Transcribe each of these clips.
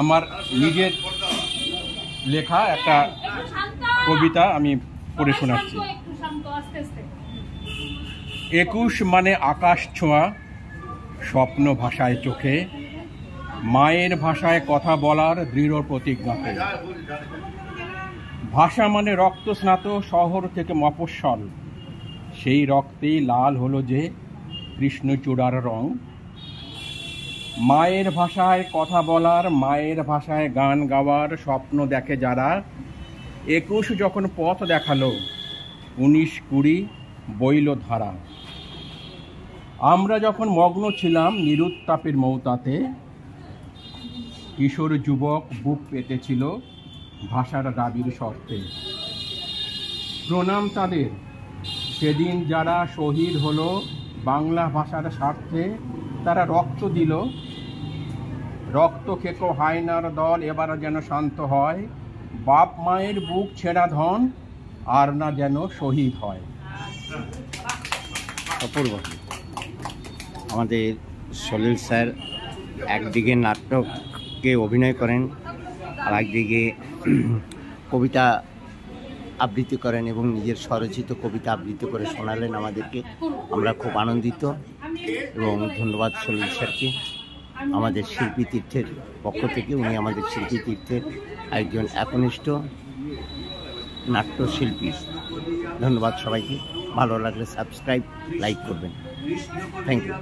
আমার নিজের লেখা একটা কবিতা আমি পড়ে শোনাচ্ছি। 21 মানে আকাশ ছোঁয়া, স্বপ্ন ভাষায় চোখে, মায়ের ভাষায় কথা বলার দৃঢ় প্রতিজ্ঞাতে। ভাষা মানে রক্ত স্নাত শহর থেকে মফস্বল, সেই রক্তেই লাল হলো যে কৃষ্ণচূড়ার রং। মায়ের ভাষায় কথা বলার, মায়ের ভাষায় গান গাওয়ার স্বপ্ন দেখে যারা, 21 যখন পথ দেখালো, 19-20 বইল ধারা। আমরা যখন মগ্ন ছিলাম নিরুত্তাপের মৌতাতে, কিশোর যুবক বুক পেতেছিল ভাষার দাবির শর্তে। প্রণাম তাদের, সেদিন যারা শহীদ হলো বাংলা ভাষার স্বার্থে। তারা রক্ত দিল, রক্ত খেকো হায়নার দল এবার যেন শান্ত হয়। বাপ মায়ের বুক ছেঁড়া ধন আর না যেন শহীদ হয়। অপূর্ব। আমাদের সলিল স্যার একদিকে নাটকে অভিনয় করেন, আর একদিকে কবিতা আবৃত্তি করেন এবং নিজের স্বরচিত কবিতা আবৃত্তি করে শোনালেন আমাদেরকে। আমরা খুব আনন্দিত এবং ধন্যবাদ সলিল স্যারকে। আমাদের শিল্পী তীর্থের পক্ষ থেকে উনি আমাদের শিল্পী তীর্থের একজন একনিষ্ঠ নাট্যশিল্পী। ধন্যবাদ সবাইকে। ভালো লাগলে সাবস্ক্রাইব, লাইক করবেন। Thank you.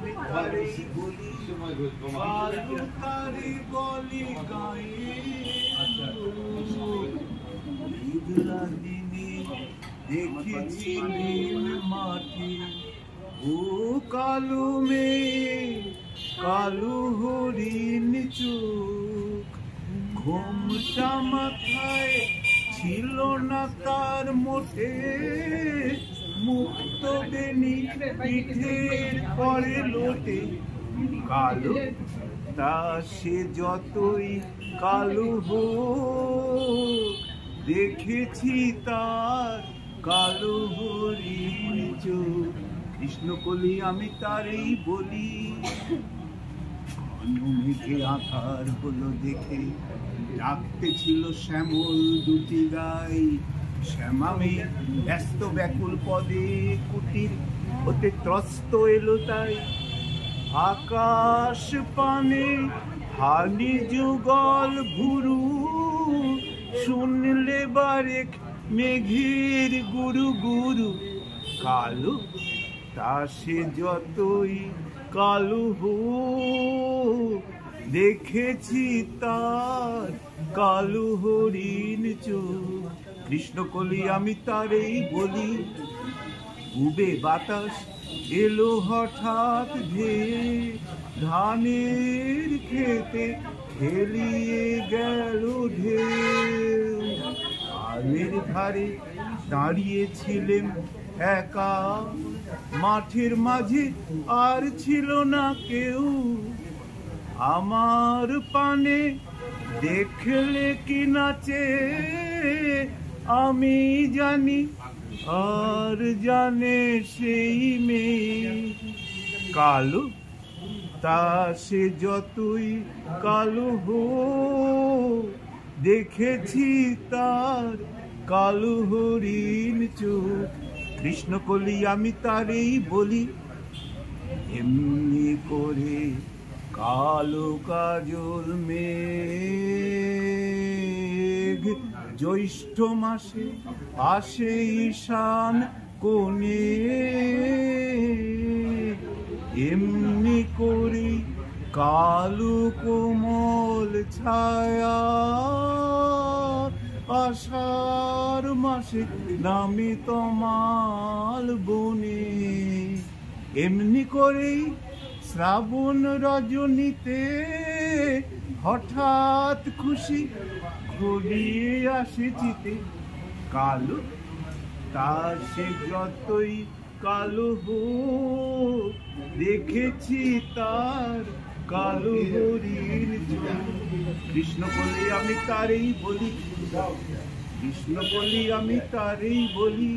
ও কালু মেয়ে, কালু হরিণ চোখ, ঘুমটা মাথায় ছিল না তার মোটে, মুক্ত বেনি পিঠের পরে লোটে। কালো তা সে যতই কালু হোক, দেখেছি তার কালো হরিণ চোখ। কৃষ্ণকলি আমি তারই বলি, ঘন মেঘে আধার হলো দেখে, ডাকতে ছিল শ্যামল দুটি গাই। শ্যামামে ব্যস্ত ব্যাকুল পদে কুটির হতে ত্রস্ত এলো তাই। আকাশ পানে হানি যুগল ভুরু, শুনলে বারেক মেঘের গুরু গুরু। কালো তা সে যতই কালু হোক, দেখেছি তার কালু হরিণ চোখ। কৃষ্ণকলি আমি তারই বলি, উবে বাতাস এলো হঠাৎ ধেয়ে, ধানের খেতে খেলিয়ে গেল ঢেউ। আলের ধারে দাঁড়িয়েছিলেন একা, মাঠের মাঝে আর ছিল না কেউ। আমার পানে দেখলে কি নাচে, আমি জানি আর জানে সেই মেয়ে। কালো তা সে যতই কালো হোক, দেখেছি তার কালো হরিণ চোখ। কৃষ্ণকলি আমি তারই বলি, এমনি করে কালো কাজল মেঘ জ্যৈষ্ঠ মাসে আসে ঈশান কোণে। এমনি করে কালো কোমল ছায়া আষাঢ় মাসে নামে তমাল বনে। এমনি করেই শ্রাবণ রজনীতে হঠাৎ খুশি ঘুরিয়ে আসে চিতে। কালো তা সে যতই কালো হোক, দেখেছি তার কালো হরিণ চোখ। কৃষ্ণকলি আমি তারই বলি, কৃষ্ণকলি আমি তারই বলি।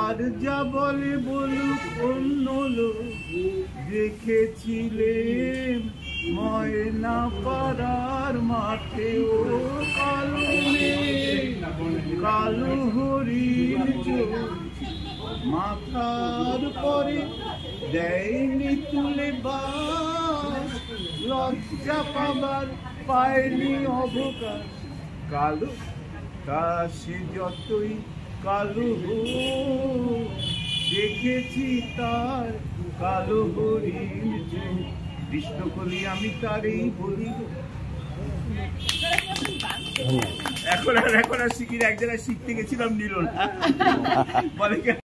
আর যা বলে বলুক অন্য লোক, দেখেছিলেন ময়না পাড়ার আমার মাঠে ও কালো মেঘ, কালো হরিণ চোখ মাথার পরে দেয়নি তুলে বাস, লজ্জা পাবার পায়নি অবকাশ। কালো তা সে যতই কালো হোক, দেখেছি তার কালো হরিণ চোখ। কৃষ্ণকলি আমি তারই বলি। এখন আর শিখি না, এক জায়গায় শিখতে গেছিলাম, নিল না বলে